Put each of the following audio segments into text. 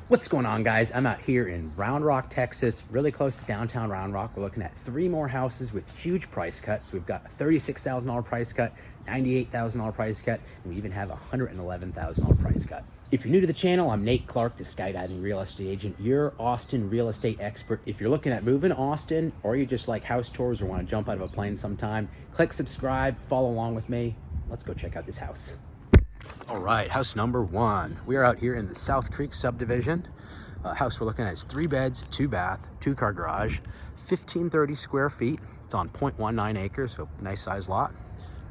What's going on, guys? I'm out here in Round Rock, Texas, really close to downtown Round Rock. We're looking at 3 more houses with huge price cuts. We've got a $36,000 price cut, $98,000 price cut, and we even have a $111,000 price cut. If you're new to the channel, I'm Nate Clark, the skydiving real estate agent, your Austin real estate expert. If you're looking at moving to Austin, or you just like house tours or want to jump out of a plane sometime, click subscribe, follow along with me. Let's go check out this house. All right, house number 1. We are out here in the South Creek subdivision. House we're looking at is 3 beds, 2 bath, 2-car garage, 1,530 square feet. It's on 0.19 acres, so nice size lot.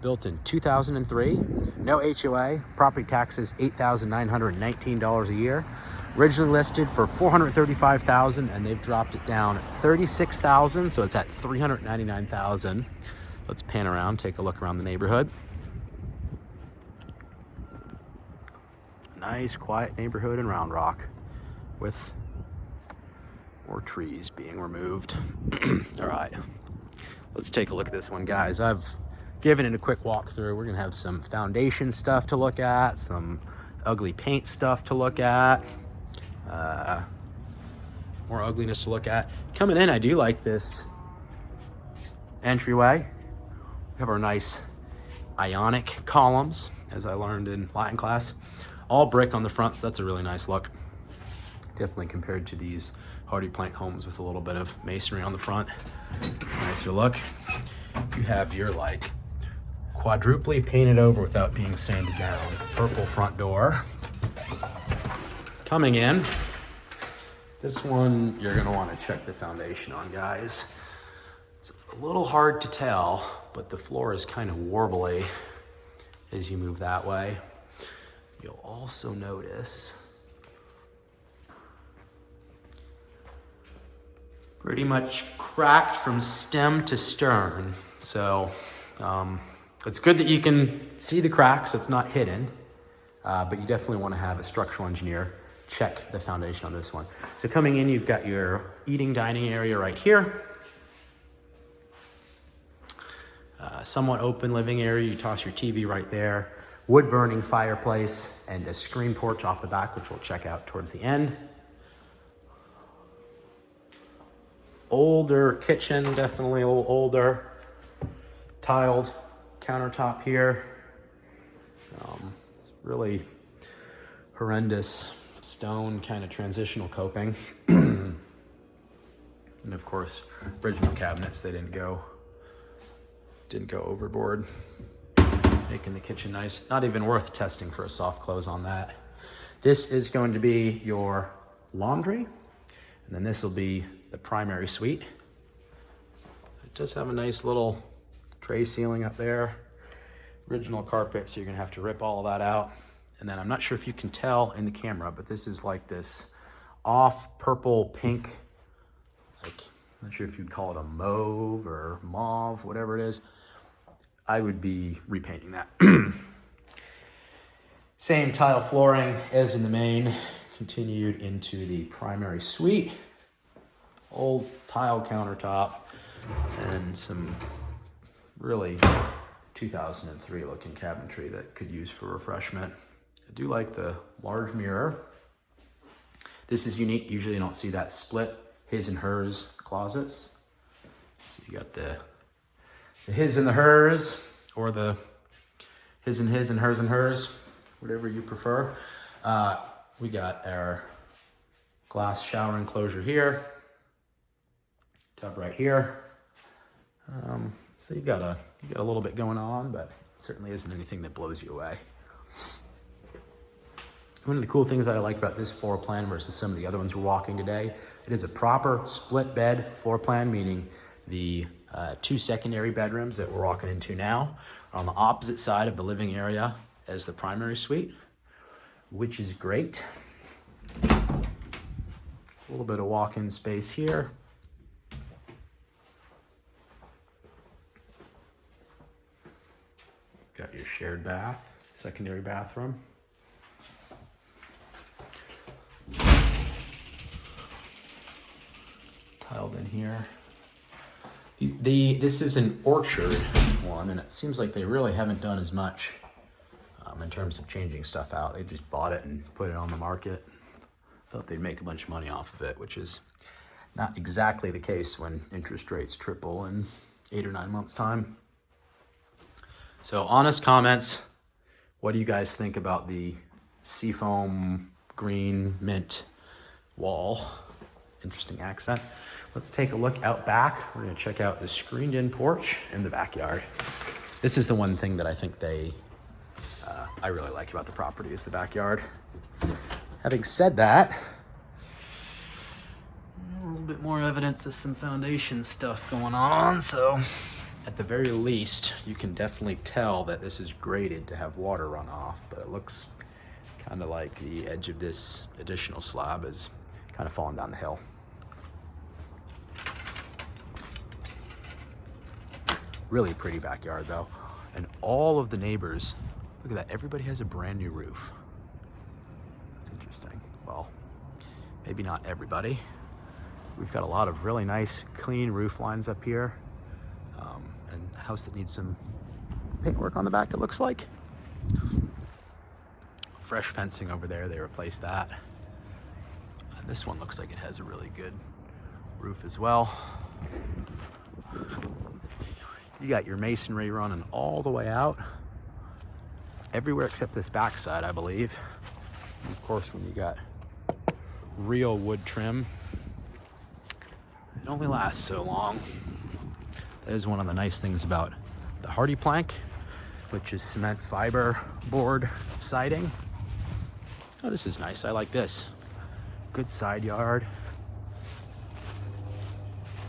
Built in 2003, no HOA, property taxes $8,919 a year. Originally listed for $435,000, and they've dropped it down $36,000, so it's at $399,000. Let's pan around, take a look around the neighborhood. Nice, quiet neighborhood in Round Rock with more trees being removed. All right, let's take a look at this one, guys. I've given it a quick walkthrough. We're gonna have some foundation stuff to look at, some ugly paint stuff to look at, more ugliness to look at. Coming in, I do like this entryway. We have our nice ionic columns, as I learned in Latin class. All brick on the front, so that's a really nice look. Definitely compared to these hardy plank homes with a little bit of masonry on the front. It's a nicer look. You have your like quadruply painted over without being sanded down purple front door. Coming in, this one you're gonna wanna check the foundation on, guys. It's a little hard to tell, but the floor is kind of warbly as you move that way. You'll also notice pretty much cracked from stem to stern. So it's good that you can see the cracks, it's not hidden, but you definitely want to have a structural engineer check the foundation on this one. So coming in, you've got your eating dining area right here. Somewhat open living area, you toss your TV right there. Wood burning fireplace and a screen porch off the back, which we'll check out towards the end. Older kitchen, definitely a little older. Tiled countertop here. It's really horrendous stone kind of transitional coping. And of course, original cabinets, they didn't go overboard. Making the kitchen nice. Not even worth testing for a soft close on that. This is going to be your laundry, and then this will be the primary suite. It does have a nice little tray ceiling up there. Original carpet, so you're gonna have to rip all of that out. And then I'm not sure if you can tell in the camera, but this is like this off purple pink, like, I'm not sure if you'd call it a mauve or mauve, whatever it is. I would be repainting that. Same tile flooring as in the main, continued into the primary suite. Old tile countertop and some really 2003 looking cabinetry that could use for refreshment. I do like the large mirror. This is unique. Usually you don't see that split his and hers closets. So you got the his and the hers, or the his and hers and hers, whatever you prefer. We got our glass shower enclosure here, tub right here. So you got a little bit going on, but it certainly isn't anything that blows you away. One of the cool things that I like about this floor plan versus some of the other ones we're walking today, it is a proper split bed floor plan, meaning the 2 secondary bedrooms that we're walking into now are on the opposite side of the living area as the primary suite, which is great. A little bit of walk-in space here. Got your shared bath, secondary bathroom. Tiled in here. This is an orchard one, and it seems like they really haven't done as much in terms of changing stuff out. They just bought it and put it on the market. thought they'd make a bunch of money off of it, which is not exactly the case when interest rates triple in 8 or 9 months' time. So honest comments. What do you guys think about the seafoam green mint wall? Interesting accent. Let's take a look out back. We're gonna check out the screened in porch in the backyard. This is the one thing that I think I really like about the property is the backyard. Having said that, a little bit more evidence of some foundation stuff going on. So at the very least, you can definitely tell that this is graded to have water run off, but it looks kind of like the edge of this additional slab is kind of falling down the hill. Really pretty backyard though. And all of the neighbors, look at that, everybody has a brand new roof. That's interesting. Well, maybe not everybody. We've got a lot of really nice, clean roof lines up here. And a house that needs some paintwork on the back, it looks like. Fresh fencing over there, they replaced that. And this one looks like it has a really good roof as well. You got your masonry running all the way out. Everywhere except this backside, I believe. And of course, when you got real wood trim, it only lasts so long. That is one of the nice things about the Hardy plank, which is cement fiber board siding. Oh, this is nice. I like this. Good side yard.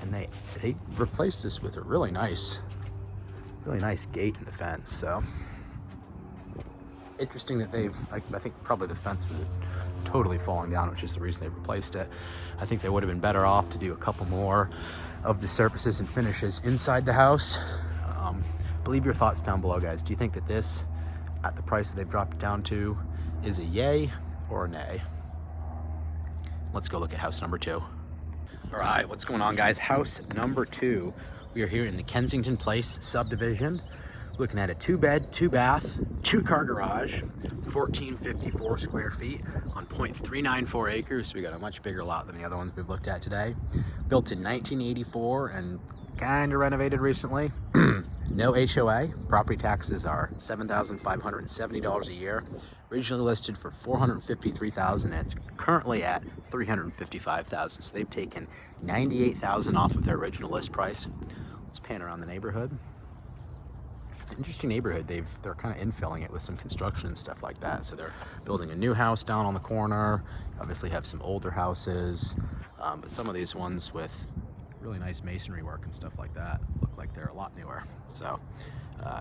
And they replaced this with a really nice gate in the fence. So interesting that I think probably the fence was totally falling down, which is the reason they replaced it. I think they would have been better off to do a couple more of the surfaces and finishes inside the house. Leave your thoughts down below, guys. Do you think that this, at the price that they've dropped it down to, is a yay or a nay? Let's go look at house number 2. All right, what's going on, guys? House number 2. We are here in the Kensington Place subdivision, looking at a 2-bed, 2-bath, 2-car garage, 1454 square feet on 0.394 acres. So we got a much bigger lot than the other ones we've looked at today. Built in 1984 and kind of renovated recently. No HOA. Property taxes are $7,570 a year. Originally listed for $453,000, and it's currently at $355,000. So they've taken $98,000 off of their original list price. Let's pan around the neighborhood. It's an interesting neighborhood. They're kind of infilling it with some construction and stuff like that. So they're building a new house down on the corner. Obviously have some older houses, but some of these ones with really nice masonry work and stuff like that look like they're a lot newer. So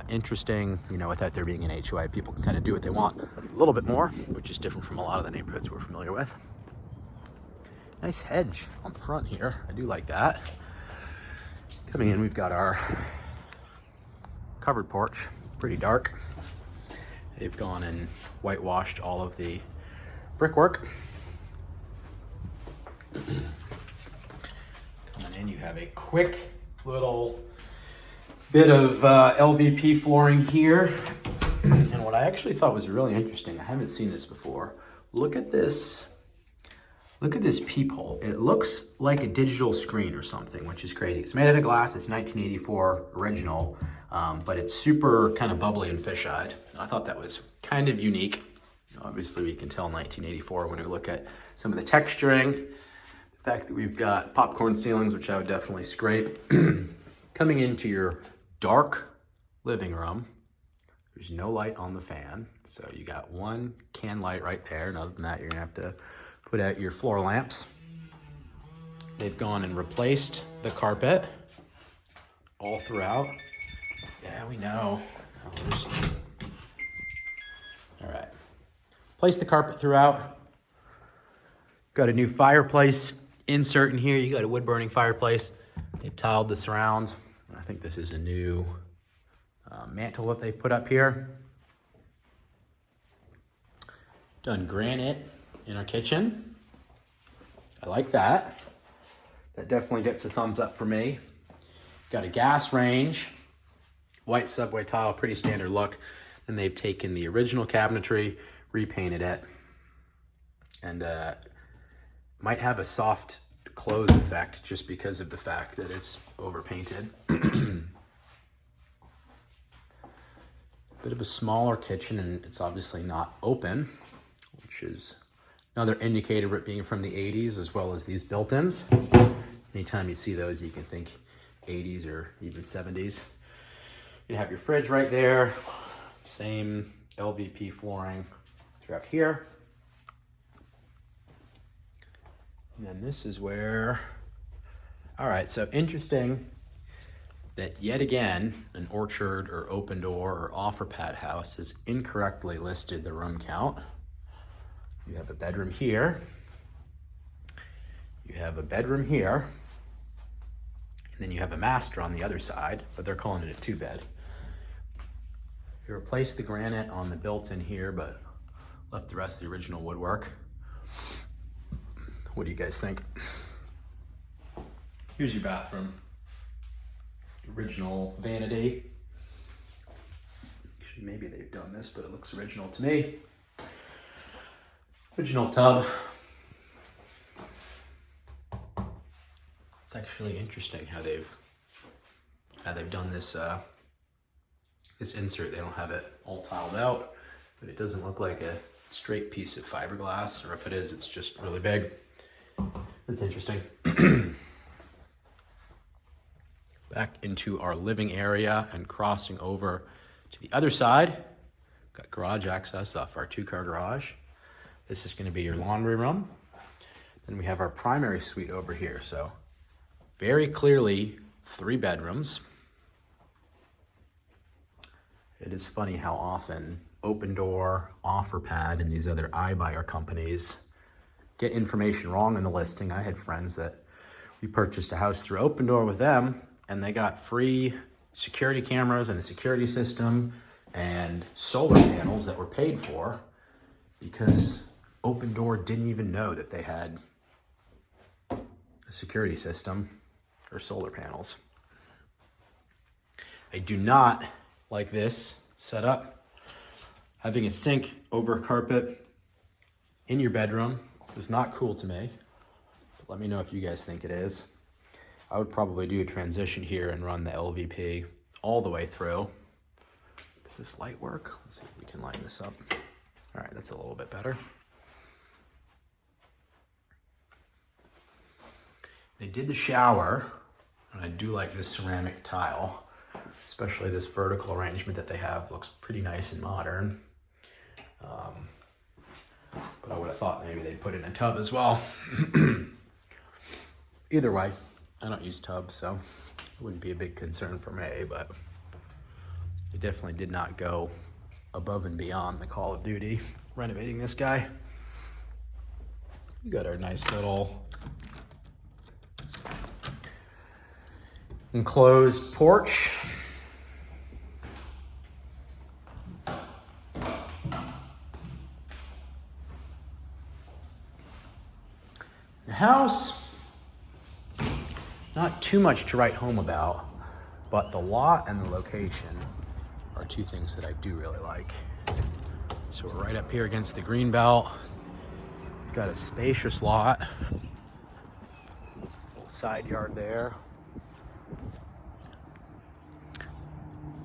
interesting, without there being an HOA, people can kind of do what they want a little bit more, which is different from a lot of the neighborhoods we're familiar with. Nice hedge on the front here. I do like that. Coming in, we've got our covered porch, pretty dark. They've gone and whitewashed all of the brickwork. Coming in, you have a quick little bit of LVP flooring here. And what I actually thought was really interesting, I haven't seen this before. Look at this peephole. It looks like a digital screen or something, which is crazy. It's made out of glass, it's 1984 original, but it's super kind of bubbly and fish-eyed. I thought that was kind of unique. Obviously we can tell 1984 when we look at some of the texturing. The fact that we've got popcorn ceilings, which I would definitely scrape. Coming into your dark living room, there's no light on the fan. So you got one can light right there. And other than that, you're gonna have to put out your floor lamps. They've gone and replaced the carpet all throughout. Yeah, we know. All right. Place the carpet throughout. Got a new fireplace insert in here. You got a wood burning fireplace. They've tiled the surround. I think this is a new mantle that they've put up here. Done granite in our kitchen. I like that. That definitely gets a thumbs up for me. Got a gas range, white subway tile, pretty standard look. Then they've taken the original cabinetry, repainted it, and Might have a soft close effect just because of the fact that it's overpainted. Bit of a smaller kitchen, and it's obviously not open, which is another indicator of it being from the 80s, as well as these built-ins. Anytime you see those, you can think 80s or even 70s. You have your fridge right there. Same LVP flooring throughout here. And then this is where, all right, so interesting that yet again, an orchard or open door or offer pad house has incorrectly listed the room count. You have a bedroom here. You have a bedroom here. And then you have a master on the other side, but they're calling it a 2-bed. You replaced the granite on the built-in here, but left the rest of the original woodwork. What do you guys think? Here's your bathroom. Original vanity. Actually, maybe they've done this, but it looks original to me. Original tub. It's actually interesting how they've done this this insert. They don't have it all tiled out, but it doesn't look like a straight piece of fiberglass, or if it is, it's just really big. It's interesting. Back into our living area and crossing over to the other side. Got garage access off our 2-car garage. This is going to be your laundry room. Then we have our primary suite over here. So very clearly 3 bedrooms. It is funny how often Open Door, OfferPad, and these other iBuyer companies get information wrong in the listing. I had friends that we purchased a house through Open Door with them, and they got free security cameras and a security system and solar panels that were paid for because Open Door didn't even know that they had a security system or solar panels. I do not like this setup. Having a sink over carpet in your bedroom is not cool to me. But let me know if you guys think it is. I would probably do a transition here and run the LVP all the way through. Does this light work? Let's see if we can line this up. All right, that's a little bit better. They did the shower, and I do like this ceramic tile, especially this vertical arrangement that they have. Looks pretty nice and modern. But I would have thought maybe they'd put in a tub as well. Either way, I don't use tubs, so it wouldn't be a big concern for me, but they definitely did not go above and beyond the Call of Duty renovating this guy. We got our nice little enclosed porch. The house, not too much to write home about, but the lot and the location are 2 things that I do really like. So we're right up here against the green belt. Got a spacious lot. Little side yard there.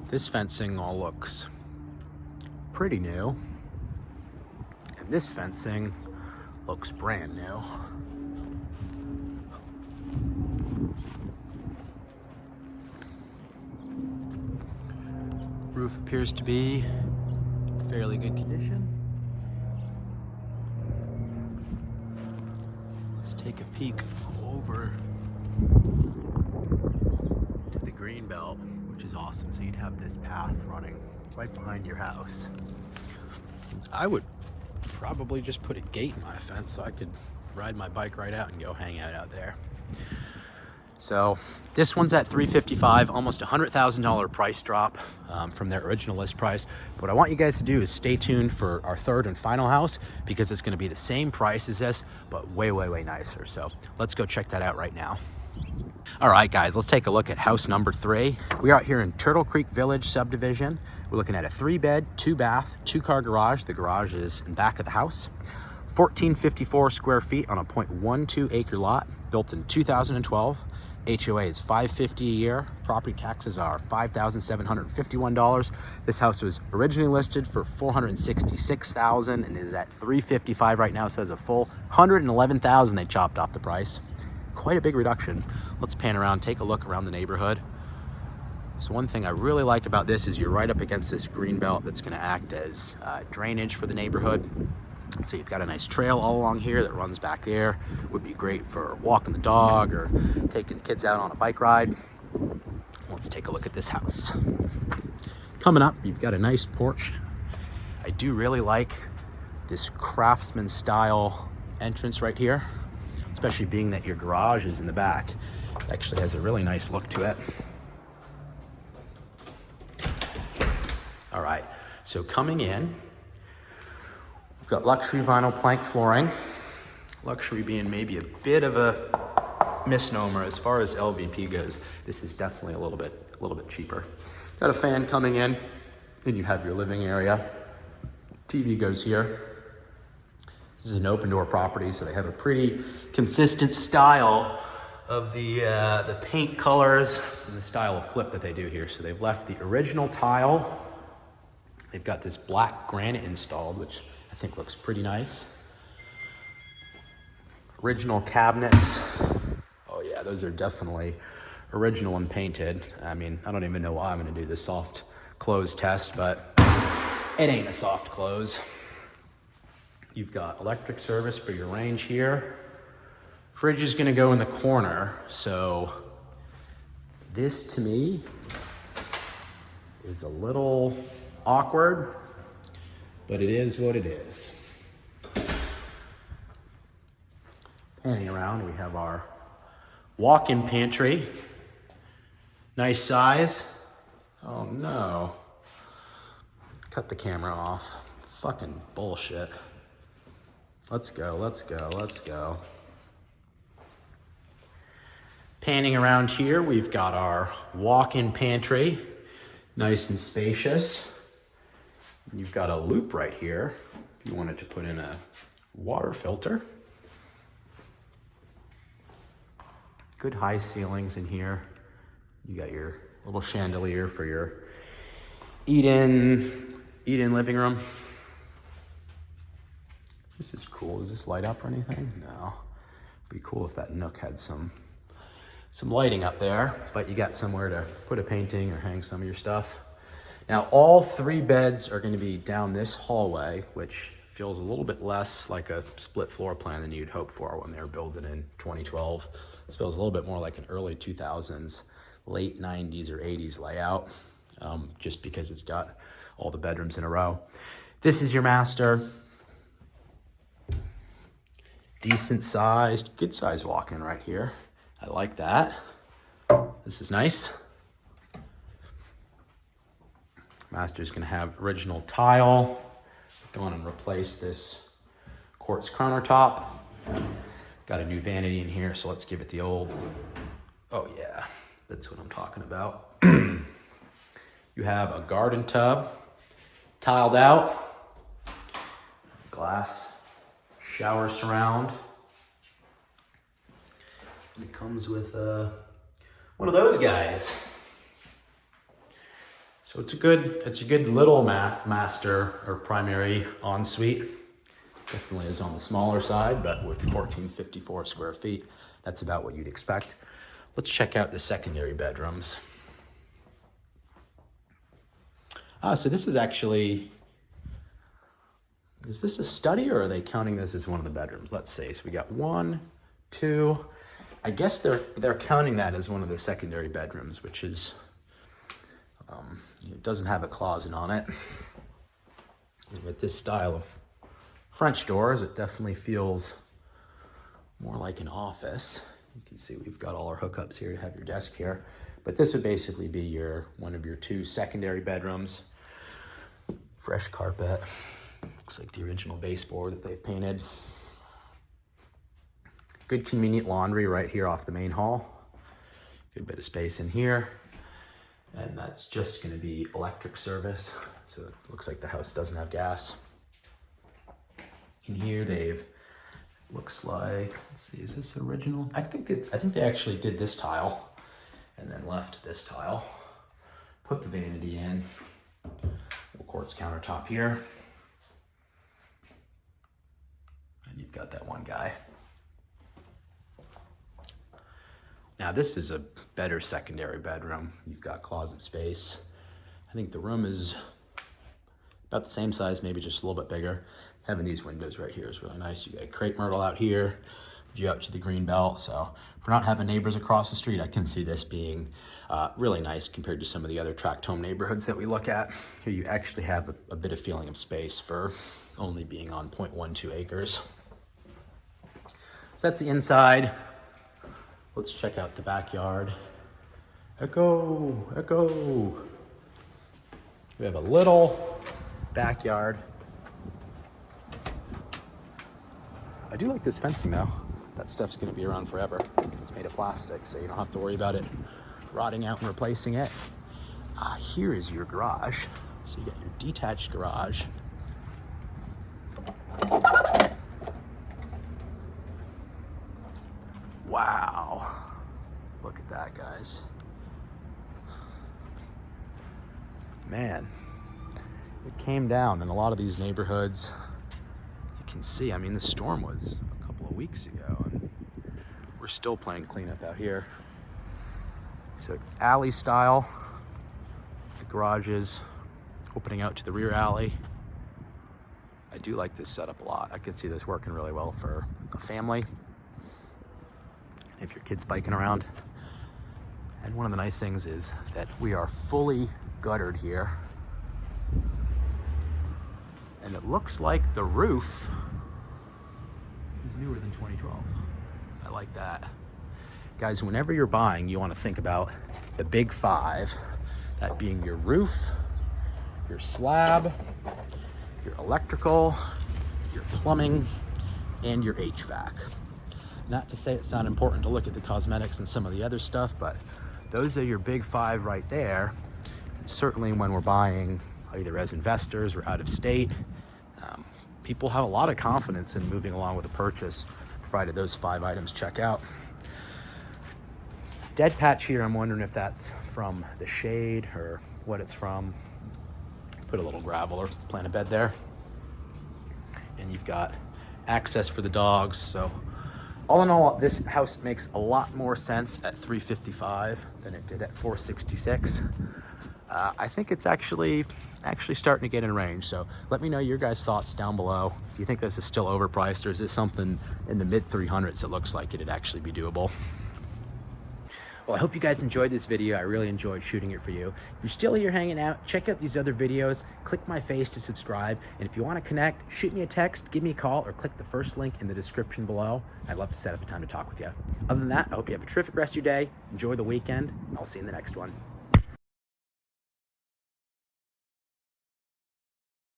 This fencing all looks pretty new. And this fencing looks brand new. Roof appears to be in fairly good condition. Let's take a peek over to the green belt, which is awesome. So you'd have this path running right behind your house. I would probably just put a gate in my fence so I could ride my bike right out and go hang out there. So this one's at $355, almost $100,000 price drop from their original list price. But what I want you guys to do is stay tuned for our 3rd and final house, because it's going to be the same price as this, but way, way, way nicer. So let's go check that out right now. All right, guys, let's take a look at house number 3. We're out here in Turtle Creek Village subdivision. We're looking at a 3-bed, 2-bath, 2-car garage. The garage is in back of the house. 1454 square feet on a 0.12 acre lot, built in 2012. HOA is $550 a year. Property taxes are $5,751. This house was originally listed for $466,000 and is at $355 right now. So it's a full $111,000 they chopped off the price. Quite a big reduction. Let's pan around, take a look around the neighborhood. So one thing I really like about this is you're right up against this green belt that's going to act as drainage for the neighborhood. So you've got a nice trail all along here that runs back there. Would be great for walking the dog or taking the kids out on a bike ride. Let's take a look at this house. Coming up, you've got a nice porch. I do really like this craftsman style entrance right here, especially being that your garage is in the back. It actually has a really nice look to it. All right, so coming in, we've got luxury vinyl plank flooring. Luxury being maybe a bit of a misnomer as far as LVP goes. This is definitely a little bit cheaper. Got a fan coming in, and you have your living area. TV goes here. This is an open door property, so they have a pretty consistent style of the paint colors and the style of flip that they do here. So they've left the original tile. They've got this black granite installed, which I think looks pretty nice. Original cabinets. Oh yeah, those are definitely original and painted. I mean, I don't even know why I'm gonna do this soft close test, but it ain't a soft close. You've got electric service for your range here. Fridge is gonna go in the corner, so this to me is a little awkward, but it is what it is. Panning around, we have our walk-in pantry. Nice size. Oh no. Cut the camera off. Fucking bullshit. Let's go, let's go, let's go. Panning around here, we've got our walk-in pantry. Nice and spacious. You've got a loop right here if you wanted to put in a water filter. Good high ceilings in here. You got your little chandelier for your eat-in living room. This is cool. Does this light up or anything? No. It'd be cool if that nook had some lighting up there, but you got somewhere to put a painting or hang some of your stuff. Now, all 3 beds are going to be down this hallway, which feels a little bit less like a split floor plan than you'd hope for when they were building in 2012. This feels a little bit more like an early 2000s, late 90s or 80s layout, just because it's got all the bedrooms in a row. This is your master. Decent sized, good sized walk-in right here. I like that. This is nice. Master's gonna have original tile. Go on and replace this quartz countertop. Got a new vanity in here, so let's give it the old, oh yeah, that's what I'm talking about. You have a garden tub, tiled out, glass shower surround. And it comes with one of those guys. So it's a good little master or primary ensuite. Definitely is on the smaller side, but with 1454 square feet, that's about what you'd expect. Let's check out the secondary bedrooms. So this is actually, is this a study or are they counting this as one of the bedrooms? Let's see. So we got 1, 2. I guess they're counting that as one of the secondary bedrooms, which is, it doesn't have a closet on it. And with this style of French doors, it definitely feels more like an office. You can see we've got all our hookups here to have your desk here. But this would basically be one of your 2 secondary bedrooms. Fresh carpet. Looks like the original baseboard that they've painted. Good convenient laundry right here off the main hall. Good bit of space in here. And that's just gonna be electric service. So it looks like the house doesn't have gas. In here they've, looks like, let's see, is this original? I think they actually did this tile and then left this tile. Put the vanity in. Little quartz countertop here. And you've got that one guy. Now this is a better secondary bedroom. You've got closet space. I think the room is about the same size, maybe just a little bit bigger. Having these windows right here is really nice. You got crepe myrtle out here, view out to the green belt. So for not having neighbors across the street, I can see this being really nice compared to some of the other tract home neighborhoods that we look at. Here you actually have a bit of feeling of space for only being on 0.12 acres. So that's the inside. Let's check out the backyard. Echo, echo. We have a little backyard. I do like this fencing though. That stuff's gonna be around forever. It's made of plastic, so you don't have to worry about it rotting out and replacing it. Here is your garage. So you got your detached garage. Wow, look at that, guys. Man, it came down in a lot of these neighborhoods. You can see, I mean, the storm was a couple of weeks ago and we're still playing cleanup out here. So alley style, the garages opening out to the rear alley. I do like this setup a lot. I could see this working really well for a family. If your kid's biking around. And one of the nice things is that we are fully guttered here. And it looks like the roof is newer than 2012. I like that. Guys, whenever you're buying, you want to think about the big five. That being your roof, your slab, your electrical, your plumbing, and your HVAC. Not to say it's not important to look at the cosmetics and some of the other stuff, but those are your big five right there. Certainly when we're buying either as investors or out of state, people have a lot of confidence in moving along with a purchase, provided those 5 items check out. Dead patch here, I'm wondering if that's from the shade or what it's from. Put a little gravel or plant a bed there. And you've got access for the dogs, so all in all, this house makes a lot more sense at $355 than it did at $466. I think it's actually starting to get in range. So let me know your guys' thoughts down below. Do you think this is still overpriced, or is this something in the mid 300s that looks like it'd actually be doable? Well, I hope you guys enjoyed this video. I really enjoyed shooting it for you. If you're still here hanging out, check out these other videos, click my face to subscribe, and if you want to connect, shoot me a text, give me a call, or click the first link in the description below. I'd love to set up a time to talk with you. Other than that, I hope you have a terrific rest of your day, enjoy the weekend, and I'll see you in the next one.